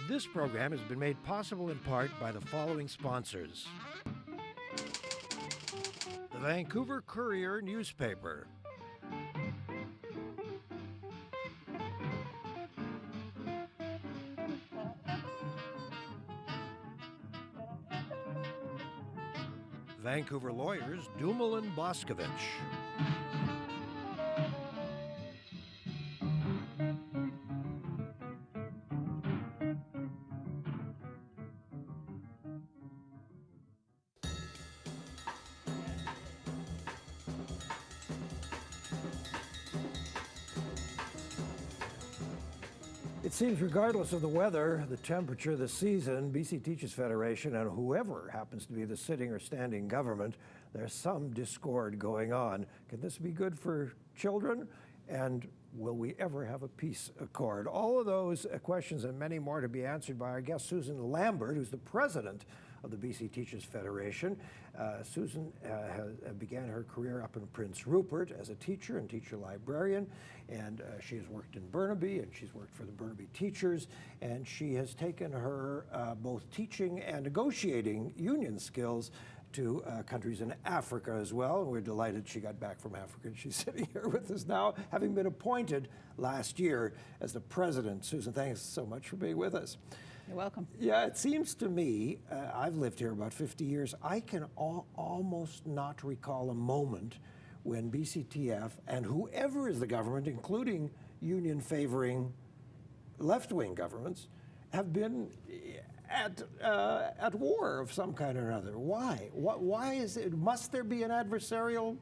This program has been made possible in part by the following sponsors. The Vancouver Courier newspaper. Vancouver lawyers Dumal and Boscovich. It seems regardless of the weather, the temperature, the season, BC Teachers Federation and whoever happens to be the sitting or standing government, there's some discord going on. Can this be good for children? And will we ever have a peace accord? All of those questions and many more to be answered by our guest, Susan Lambert, who's the president of the BC Teachers Federation. Susan began her career up in Prince Rupert as a teacher and teacher librarian, and she has worked in Burnaby, and she's worked for the Burnaby teachers, and she has taken her both teaching and negotiating union skills to countries in Africa as well. And we're delighted she got back from Africa and she's sitting here with us now, having been appointed last year as the president. Susan, thanks so much for being with us. You're welcome. Yeah, it seems to me, I've lived here about 50 years, I can almost not recall a moment when BCTF and whoever is the government, including union-favoring left-wing governments, have been at war of some kind or another. Why? Why is it? Must there be an adversarial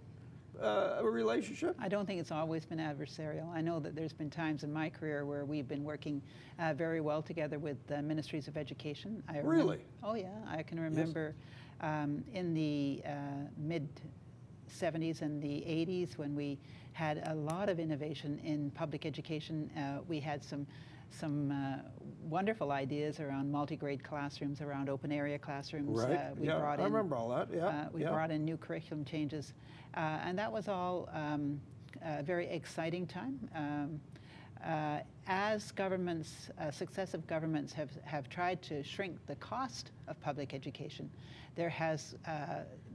relationship? I don't think it's always been adversarial. I know that there's been times in my career where we've been working very well together with ministries of education. Really? Oh yeah, I can remember in the mid 70s and the 80s when we had a lot of innovation in public education. We had some wonderful ideas around multi-grade classrooms, around open area classrooms. Right. I remember all that. Yeah. We brought in new curriculum changes, and that was all a very exciting time. As governments, successive governments have tried to shrink the cost of public education, there has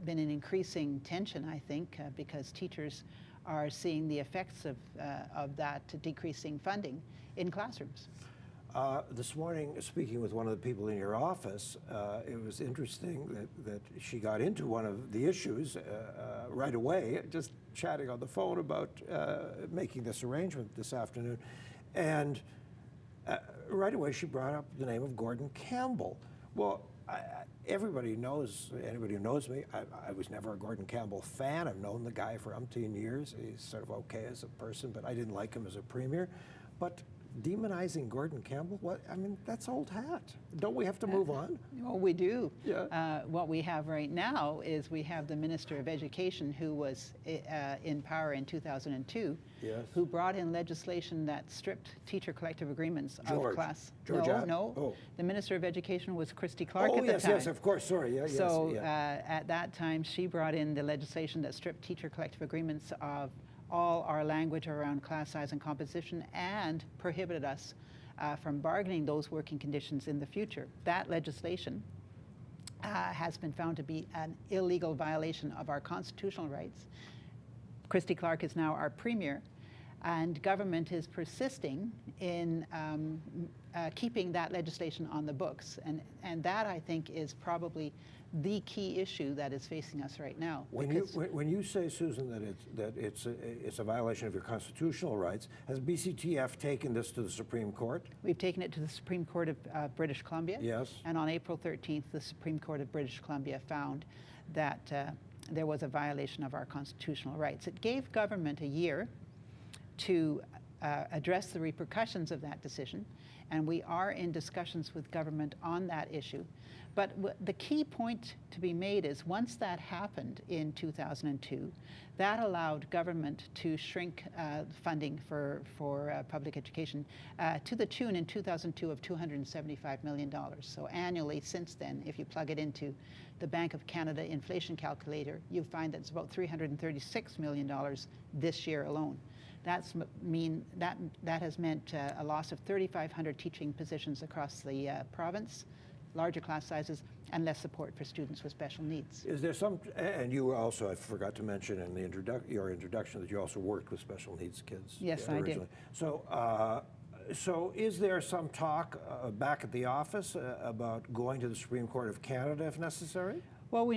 been an increasing tension, I think, because teachers are seeing the effects of that decreasing funding in classrooms. This morning, speaking with one of the people in your office, it was interesting that she got into one of the issues right away, just chatting on the phone about making this arrangement this afternoon. And right away, she brought up the name of Gordon Campbell. Well, everybody knows, anybody who knows me, I was never a Gordon Campbell fan. I've known the guy for umpteen years. He's sort of okay as a person, but I didn't like him as a premier. But demonizing Gordon Campbell, what? I mean, that's old hat. Don't we have to move on? Well, we do. Yeah. What we have right now is we have the Minister of Education who was in power in 2002, yes, who brought in legislation that stripped teacher collective agreements of class. No. Oh. The Minister of Education was Christy Clark at the yes, time. yes, of course, sorry. Yeah, so yes, yeah. At that time, she brought in the legislation that stripped teacher collective agreements of all our language around class size and composition and prohibited us from bargaining those working conditions in the future. That legislation has been found to be an illegal violation of our constitutional rights. Christy Clark is now our premier, and government is persisting in keeping that legislation on the books. And that, I think, is probably the key issue that is facing us right now. When you say, Susan, that it's a violation of your constitutional rights, has BCTF taken this to the Supreme Court? We've taken it to the Supreme Court of British Columbia. Yes. And on April 13th, the Supreme Court of British Columbia found that there was a violation of our constitutional rights. It gave government a year to address the repercussions of that decision, and we are in discussions with government on that issue. But the key point to be made is once that happened in 2002, that allowed government to shrink funding for public education to the tune in 2002 of $275 million. So annually since then, if you plug it into the Bank of Canada inflation calculator, you find that it's about $336 million this year alone. that has meant a loss of 3,500 teaching positions across the province, larger class sizes, and less support for students with special needs. Is there some, and you also, I forgot to mention in the your introduction that you also worked with special needs kids. Yes, I did. So is there some talk back at the office about going to the Supreme Court of Canada if necessary? Well,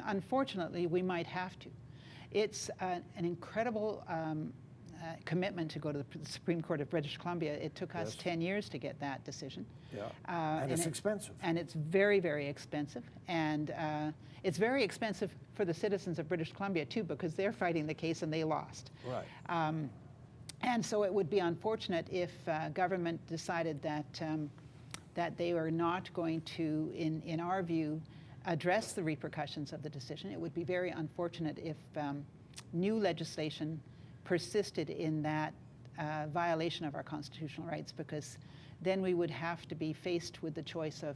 unfortunately, we might have to. It's an incredible commitment to go to the Supreme Court of British Columbia. It took us 10 years to get that decision. Yeah, and it's expensive. And it's very, very expensive. And it's very expensive for the citizens of British Columbia, too, because they're fighting the case and they lost. Right. And so it would be unfortunate if government decided that they were not going to, in our view, address the repercussions of the decision. It would be very unfortunate if new legislation persisted in that violation of our constitutional rights, because then we would have to be faced with the choice of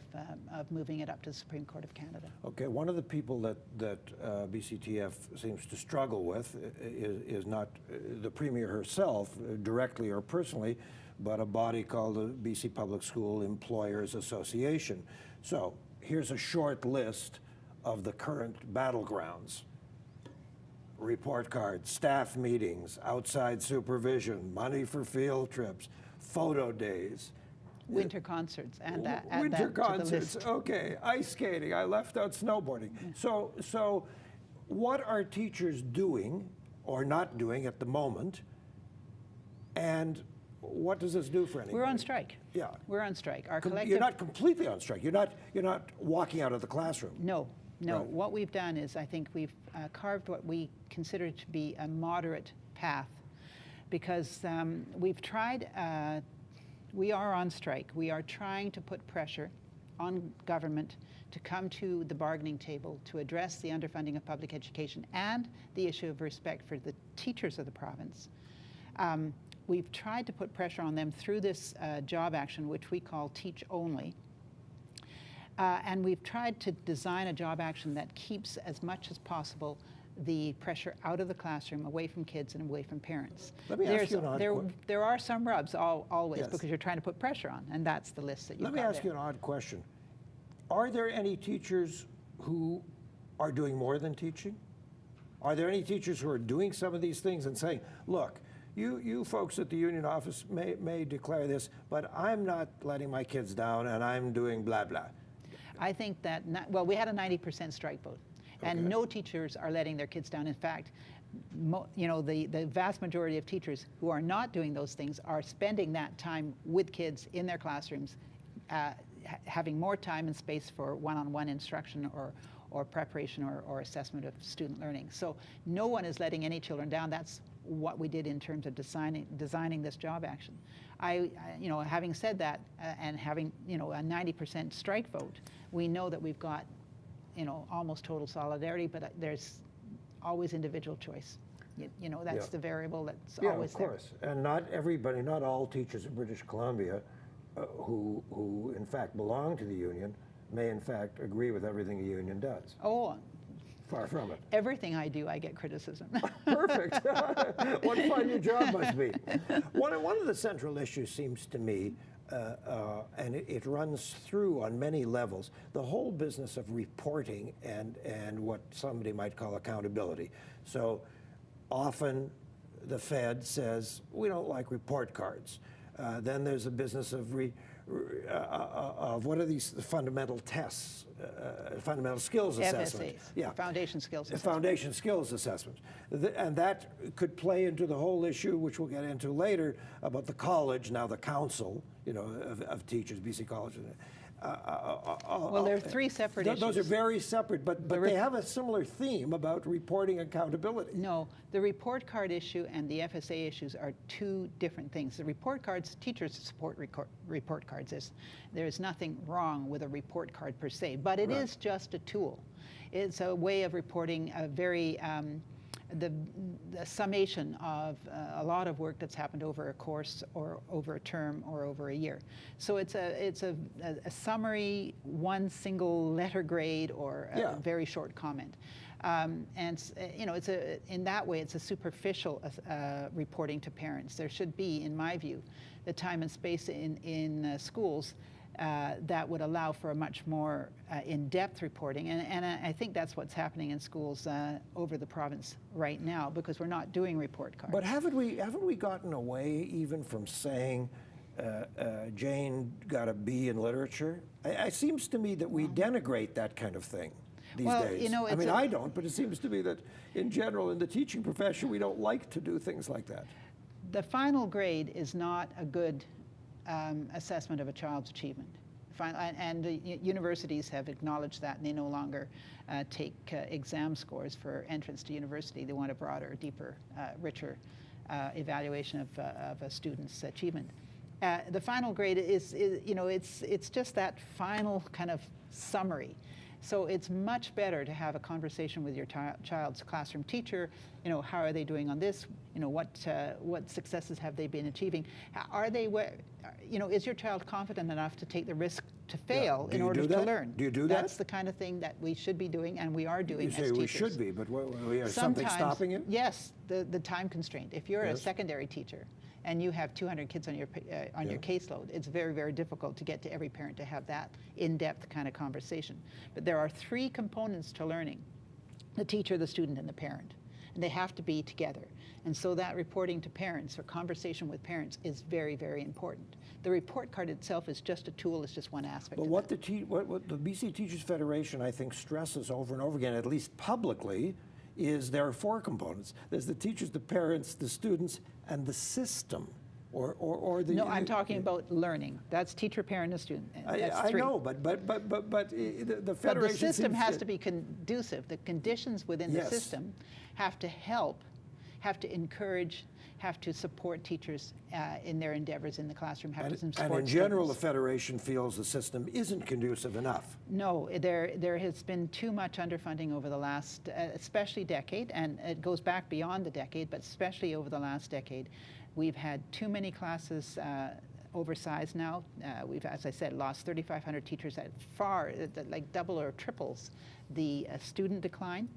moving it up to the Supreme Court of Canada. Okay, one of the people that BCTF seems to struggle with is not the Premier herself, directly or personally, but a body called the BC Public School Employers Association. So here's a short list of the current battlegrounds. Report cards, staff meetings, outside supervision, money for field trips, photo days. Winter concerts, and winter concerts. Okay, ice skating. I left out snowboarding. So, what are teachers doing or not doing at the moment? And what does this do for anybody? We're on strike. Yeah, we're on strike. Our collective. You're not completely on strike. You're not walking out of the classroom. No. Right. What we've done is I think we've carved what we consider to be a moderate path, because we've tried. We are on strike. We are trying to put pressure on government to come to the bargaining table to address the underfunding of public education and the issue of respect for the teachers of the province. We've tried to put pressure on them through this job action, which we call Teach Only. And we've tried to design a job action that keeps as much as possible the pressure out of the classroom, away from kids and away from parents. Let me ask you an odd question. There are some rubs always, Yes. because you're trying to put pressure on, and that's the list that you've got Let me ask you an odd question. Are there any teachers who are doing more than teaching? Are there any teachers who are doing some of these things and saying, look, you folks at the union office may declare this, but I'm not letting my kids down and I'm doing blah, blah? I think that, we had a 90% strike vote. And no teachers are letting their kids down. In fact, the vast majority of teachers who are not doing those things are spending that time with kids in their classrooms, having more time and space for one-on-one instruction or preparation or assessment of student learning. So no one is letting any children down. That's what we did in terms of designing this job action. Having said that, and having a 90% strike vote, we know that we've got almost total solidarity, but there's always individual choice. That's the variable that's always there. Yeah, of course. And not all teachers in British Columbia who in fact belong to the union may in fact agree with everything the union does. Oh, far from it. Everything I do, I get criticism. Perfect. What fun your job must be. One of the central issues seems to me, and it runs through on many levels, the whole business of reporting and what somebody might call accountability. So often the Fed says, we don't like report cards. Then there's a business of what are these fundamental tests, fundamental skills assessment. FSAs, yeah. Foundation skills assessment. Foundation skills assessment. And that could play into the whole issue, which we'll get into later, about the college, now the council, of teachers, BC College. Well, there are three separate issues. Those are very separate, but they have a similar theme about reporting accountability. No, the report card issue and the FSA issues are two different things. The report cards, teachers support report cards. There's nothing wrong with a report card per se, but it is just a tool. It's a way of reporting a very the summation of a lot of work that's happened over a course or over a term or over a year. So it's a summary, one single letter grade or a very short comment. It's in that way, it's a superficial reporting to parents. There should be, in my view, the time and space in schools that would allow for a much more in-depth reporting. And I think that's what's happening in schools over the province right now, because we're not doing report cards. But haven't we gotten away even from saying Jane got a B in literature? It seems to me that we denigrate that kind of thing these days. I mean, I don't, but it seems to me that in general in the teaching profession we don't like to do things like that. The final grade is not a good assessment of a child's achievement. And universities have acknowledged that, and they no longer take exam scores for entrance to university. They want a broader, deeper, richer evaluation of a student's achievement. The final grade it's just that final kind of summary. So it's much better to have a conversation with your child's classroom teacher. How are they doing on this? What successes have they been achieving? Are they is your child confident enough to take the risk to fail in order to learn? Do you do that? That's the kind of thing that we should be doing, and we are doing as teachers. You say we should be, but is something stopping it? Yes, the time constraint. If you're a secondary teacher and you have 200 kids on your caseload, it's very, very difficult to get to every parent to have that in-depth kind of conversation. But there are 3 components to learning: the teacher, the student, and the parent. And they have to be together. And so that reporting to parents or conversation with parents is very, very important. The report card itself is just a tool, it's just one aspect. But what the BC Teachers Federation, I think, stresses over and over again, at least publicly, is there are 4 components. There's the teachers, the parents, the students, and the system. Or the. No, I'm talking about learning. That's teacher, parent, and student. I know, but the federation. But the system has to be conducive. The conditions within the system have to help, have to encourage, have to support teachers in their endeavors in the classroom. Have to support and in general, the federation feels the system isn't conducive enough. No, there has been too much underfunding over the last, especially decade, and it goes back beyond the decade, but especially over the last decade. We've had too many classes oversized now. We've, as I said, lost 3,500 teachers at like double or triples the student decline.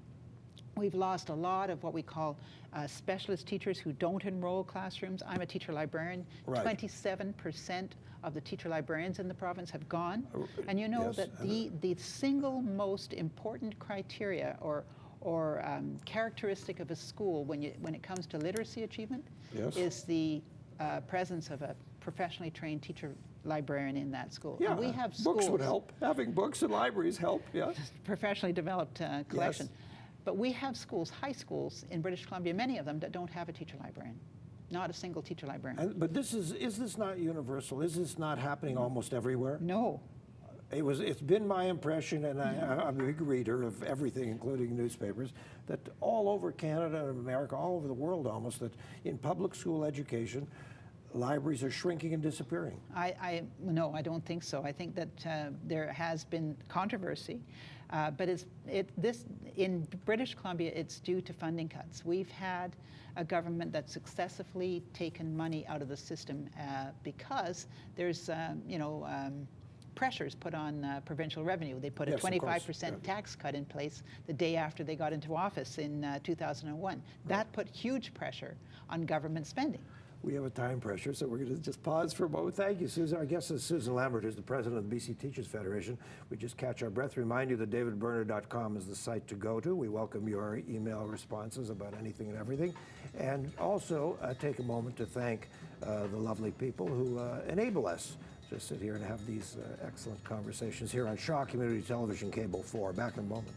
We've lost a lot of what we call specialist teachers who don't enroll classrooms. I'm a teacher librarian. Right. 27% of the teacher librarians in the province have gone. And you know that the single most important criteria or characteristic of a school when it comes to literacy achievement is the presence of a professionally trained teacher librarian in that school. Yeah, and we have books schools, would help. Having books and libraries help. Yeah, professionally developed collection. Yes. But we have schools, high schools in British Columbia, many of them that don't have a teacher librarian. Not a single teacher librarian. But is this not universal? Is this not happening almost everywhere? No. It's been my impression, and I'm a big reader of everything, including newspapers, that all over Canada and America, all over the world almost, that in public school education, libraries are shrinking and disappearing. No, I don't think so. I think that there has been controversy, but in British Columbia, it's due to funding cuts. We've had a government that's successfully taken money out of the system because there's, pressures put on provincial revenue. They put a 25% tax cut in place the day after they got into office in 2001. Right. That put huge pressure on government spending. We have a time pressure, so we're going to just pause for a moment. Thank you, Susan. Our guest is Susan Lambert, who's the president of the BC Teachers Federation. We just catch our breath. Remind you that davidberner.com is the site to go to. We welcome your email responses about anything and everything. And also take a moment to thank the lovely people who enable us to sit here and have these excellent conversations here on Shaw Community Television Cable 4. Back in a moment.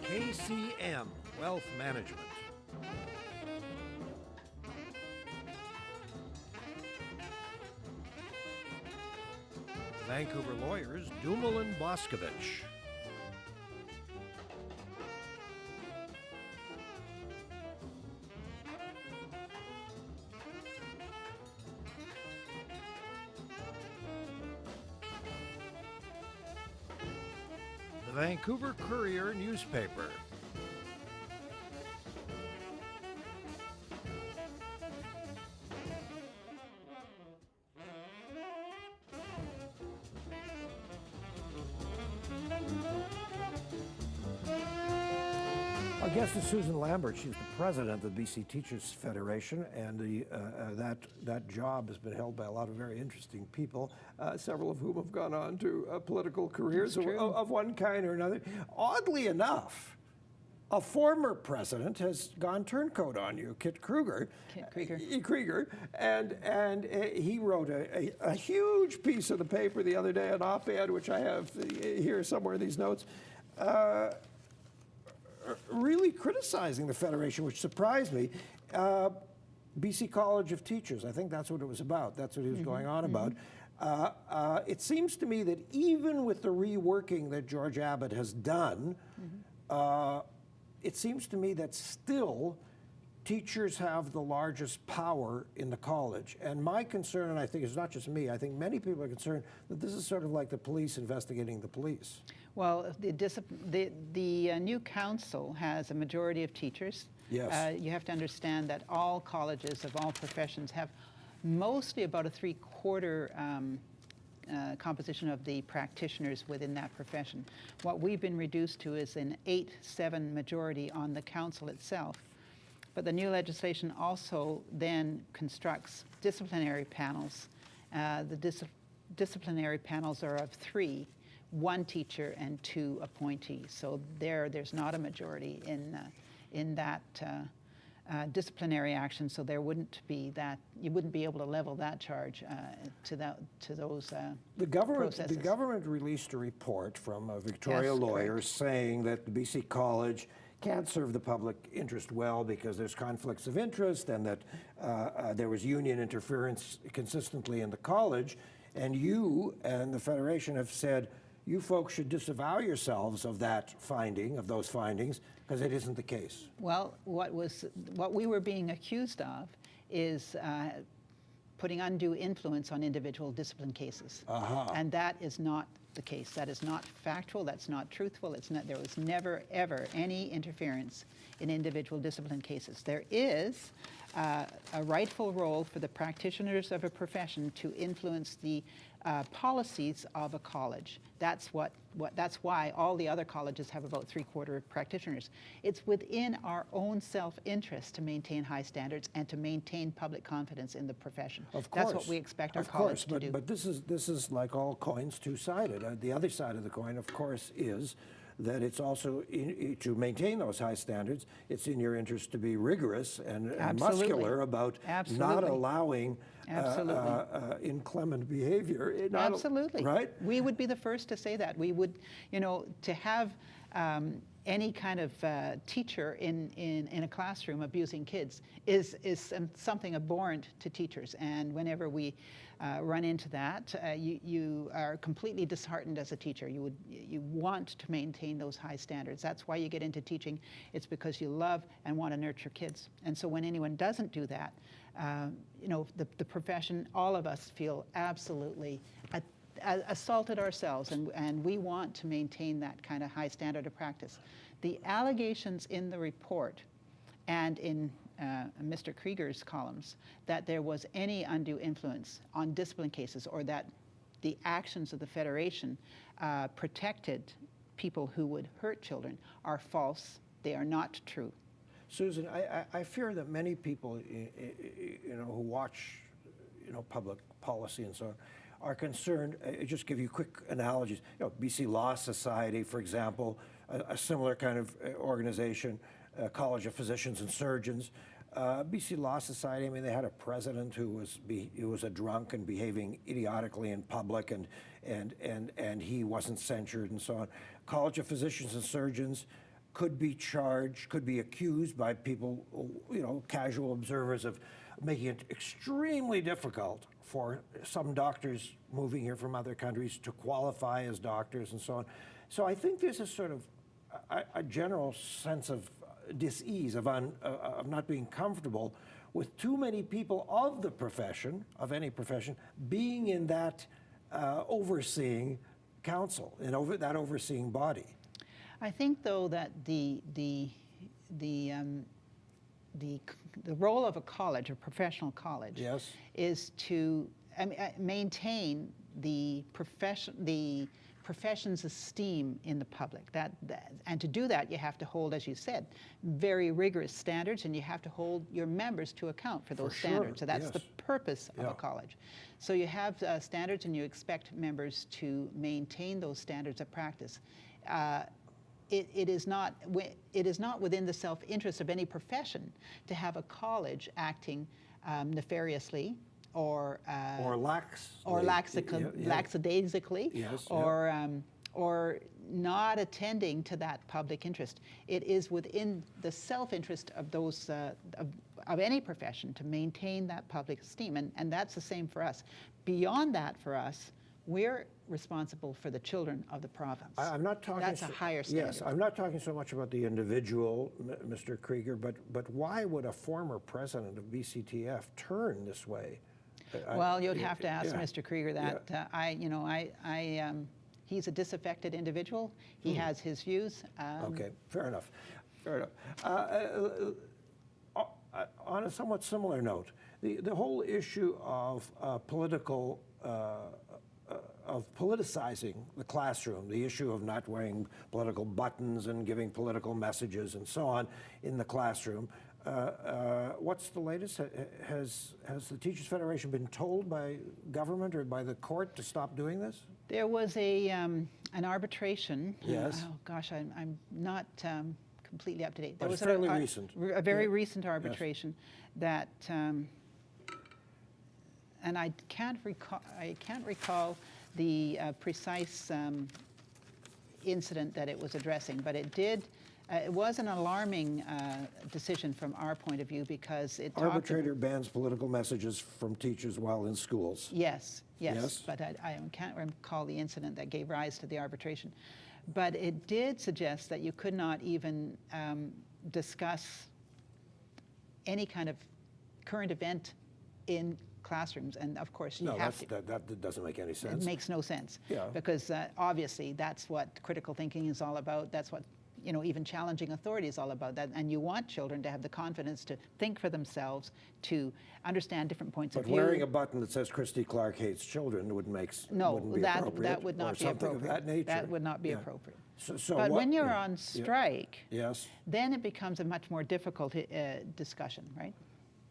KCM Wealth Management. Vancouver lawyers Dumel and Boscovich. The Vancouver Courier newspaper. guest is Susan Lambert. She's the president of the BC Teachers Federation, and that job has been held by a lot of very interesting people, several of whom have gone on to political careers of one kind or another. Oddly enough, a former president has gone turncoat on you, Kit Krieger. And he wrote a huge piece of the paper the other day, an op-ed, which I have here somewhere in these notes, really criticizing the Federation, which surprised me. BC College of Teachers, I think that's what it was about. That's what he was going on about. It seems to me that even with the reworking that George Abbott has done, it seems to me that still teachers have the largest power in the college. And my concern, and I think it's not just me, I think many people are concerned that this is sort of like the police investigating the police. Well, the new council has a majority of teachers. Yes. You have to understand that all colleges of all professions have mostly about a three-quarter composition of the practitioners within that profession. What we've been reduced to is an 8-7 majority on the council itself. But the new legislation also then constructs disciplinary panels. The disciplinary panels are of 3, 1 teacher and 2 appointees. So there's not a majority in that disciplinary action. So there wouldn't be that, you wouldn't be able to level that charge to those the government. processes. The government released a report from a Victoria lawyer saying that the BC College can't serve the public interest well because there's conflicts of interest, and that there was union interference consistently in the college. And you and the Federation have said, you folks should disavow yourselves of that finding, of those findings, because it isn't the case. Well, what we were being accused of is putting undue influence on individual discipline cases. And that is not the case. That is not factual, that's not truthful, there was never, ever any interference in individual discipline cases. There is a rightful role for the practitioners of a profession to influence the policies of a college. That's why all the other colleges have about three-quarter practitioners. It's within our own self-interest to maintain high standards and to maintain public confidence in the profession. Of course. That's what we expect our college to do. But this is like all coins, two-sided. The other side of the coin, of course, is that it's also, to maintain those high standards, it's in your interest to be rigorous and muscular about not allowing inclement behavior. Absolutely. Right? We would be the first to say that. We would, to have any kind of teacher in a classroom abusing kids is something abhorrent to teachers. And whenever we run into that, you are completely disheartened as a teacher. You want to maintain those high standards. That's why you get into teaching. It's because you love and want to nurture kids. And so when anyone doesn't do that, the profession, all of us feel absolutely assaulted ourselves, and we want to maintain that kind of high standard of practice. The allegations in the report and in Mr. Krieger's columns that there was any undue influence on discipline cases, or that the actions of the Federation protected people who would hurt children, are false. They are not true. Susan, I fear that many people, who watch, public policy and so on, are concerned. Just give you quick analogies. BC Law Society, for example, a similar kind of organization, College of Physicians and Surgeons. BC Law Society, they had a president who was a drunk and behaving idiotically in public, and he wasn't censured and so on. College of Physicians and Surgeons could be charged, could be accused by people, casual observers, of making it extremely difficult for some doctors moving here from other countries to qualify as doctors and so on. So I think there's a sort of a general sense of dis-ease, of not being comfortable with too many people of the profession, of any profession, being in that overseeing council, and that overseeing body. I think, though, that the role of a college, a professional college, yes, is to maintain the profession's esteem in the public. And to do that, you have to hold, as you said, very rigorous standards, and you have to hold your members to account for those standards. So that's the purpose of a college. So you have standards, and you expect members to maintain those standards of practice. It is not within the self-interest of any profession to have a college acting nefariously or lackadaisically, or not attending to that public interest. It is within the self-interest of those of any profession to maintain that public esteem, and that's the same for us. Beyond that, for us, we're responsible for the children of the province. I'm not talking. That's a higher standard. Yes, I'm not talking so much about the individual, Mr. Krieger, but why would a former president of BCTF turn this way? Well, you'd have to ask Mr. Krieger that. He's a disaffected individual. He has his views. Okay, fair enough. Fair enough. On a somewhat similar note, the whole issue of politicizing the classroom, the issue of not wearing political buttons and giving political messages and so on in the classroom. What's the latest? Has the Teachers Federation been told by government or by the court to stop doing this? There was an arbitration. Yes. Oh gosh, I'm not completely up to date. But There was fairly recent. A very recent arbitration that, and I can't recall the precise incident that it was addressing, but it did. It was an alarming decision from our point of view because it Arbitrator bans political messages from teachers while in schools. Yes, but I can't recall the incident that gave rise to the arbitration. But it did suggest that you could not even discuss any kind of current event in classrooms, and of course you have to. That doesn't make any sense. It makes no sense. Yeah. Because obviously that's what critical thinking is all about. That's what even challenging authority is all about. That, and you want children to have the confidence to think for themselves, to understand different points of view. But wearing a button that says Christy Clark hates children wouldn't be appropriate. That would not be appropriate. Of that nature. That would not be appropriate. But when you're on strike, yes, then it becomes a much more difficult discussion, right?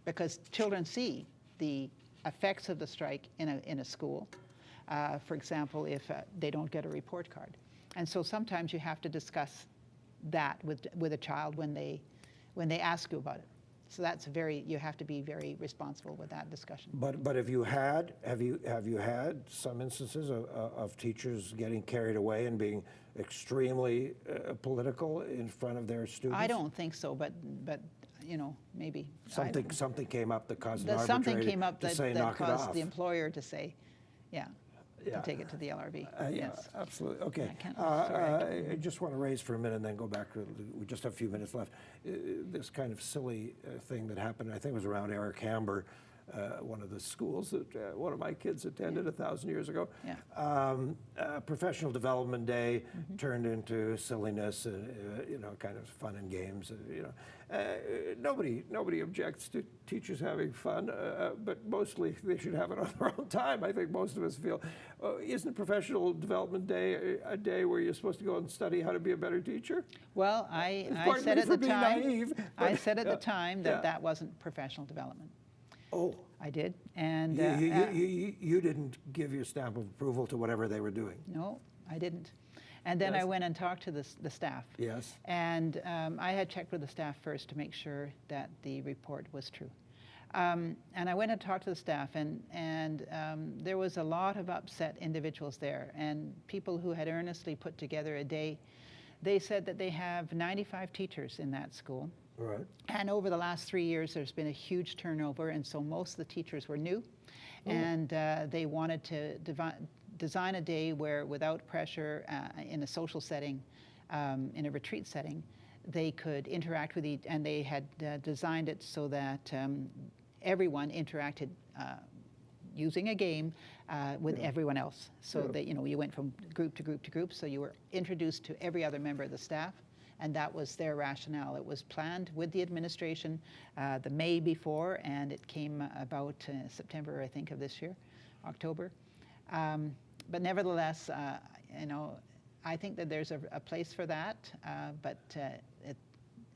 Because children see the effects of the strike in a school. For example, if they don't get a report card, and so sometimes you have to discuss that with a child when they ask you about it. So that's you have to be very responsible with that discussion. But have you had some instances of teachers getting carried away and being extremely political in front of their students? I don't think so, but maybe something came up that caused an something arbitrator came up to that, say that knock it caused off. the employer to say, to take it to the LRB. Yes, absolutely. Okay. I just want to raise for a minute and then go back. We just have a few minutes left. This kind of silly thing that happened, I think it was around Eric Hamber, one of the schools that one of my kids attended 1,000 years ago. Yeah. Professional Development Day turned into silliness, kind of fun and games. Nobody objects to teachers having fun, but mostly they should have it on their own time. I think most of us feel, isn't Professional Development Day a day where you're supposed to go and study how to be a better teacher? Well, I said at the time, that wasn't professional development. Oh, I did, and you didn't give your stamp of approval to whatever they were doing. No, I didn't. And then I went and talked to the staff. Yes. And I had checked with the staff first to make sure that the report was true. And I went and talked to the staff, and there was a lot of upset individuals there, and people who had earnestly put together a day. They said that they have 95 teachers in that school. Right. And over the last 3 years, there's been a huge turnover, and so most of the teachers were new, and they wanted to design a day where, without pressure, in a social setting, in a retreat setting, they could interact with and they had designed it so that everyone interacted using a game with everyone else. So that you went from group to group to group, so you were introduced to every other member of the staff. And that was their rationale. It was planned with the administration the May before, and it came about September, I think, of this year, October. But nevertheless, you know, I think that there's a place for that, but it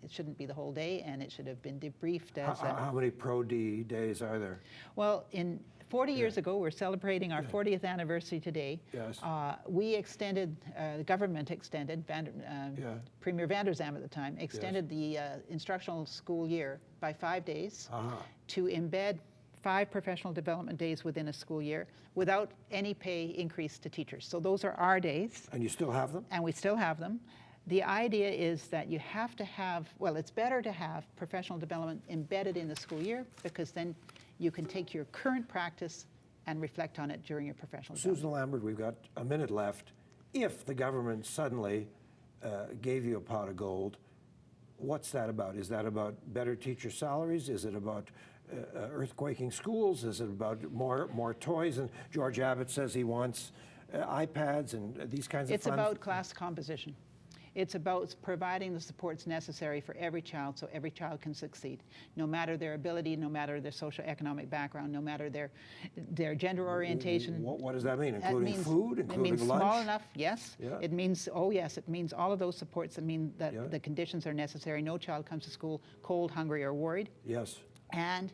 shouldn't be the whole day, and it should have been debriefed as How many Pro-D days are there? Well, in 40 years ago, we're celebrating our 40th anniversary today. Yes. We extended, the government extended, Premier Van der Zalm at the time, extended the instructional school year by 5 days to embed 5 professional development days within a school year without any pay increase to teachers. So those are our days. And you still have them? And we still have them. The idea is that you have to have, well, it's better to have professional development embedded in the school year, because then you can take your current practice and reflect on it during your professional development. Susan Lambert, we've got a minute left. If the government suddenly gave you a pot of gold, what's that about? Is that about better teacher salaries? Is it about earthquaking schools? Is it about more toys? And George Abbott says he wants iPads and these kinds of It's fun. about class composition. It's about providing the supports necessary for every child so every child can succeed, no matter their ability, no matter their socioeconomic background, no matter their gender orientation. What does that mean? Including food, including it means lunch? Small enough, yes. Yeah. It means, oh yes, it means all of those supports that mean that Yeah. the conditions are necessary. No child comes to school cold, hungry, or worried. Yes. And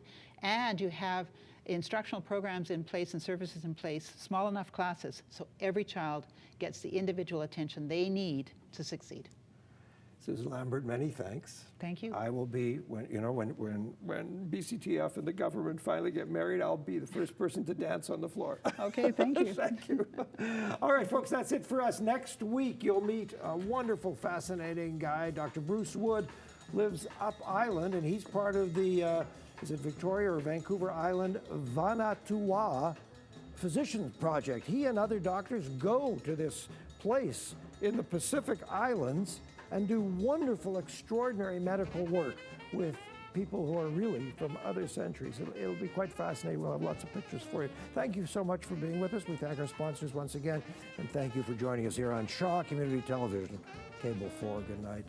you have instructional programs in place and services in place, small enough classes, so every child gets the individual attention they need to succeed. Susan Lambert, many thanks. Thank you. I will be, when BCTF and the government finally get married, I'll be the first person to dance on the floor. Okay, thank you. Thank you. All right, folks, that's it for us. Next week, you'll meet a wonderful, fascinating guy. Dr. Bruce Wood lives up island, and he's part of the, is it Victoria or Vancouver Island Vanuatu Physicians Project. He and other doctors go to this place in the Pacific Islands and do wonderful, extraordinary medical work with people who are really from other centuries. It'll be quite fascinating. We'll have lots of pictures for you. Thank you so much for being with us. We thank our sponsors once again, and thank you for joining us here on Shaw Community Television, Cable 4. Good night.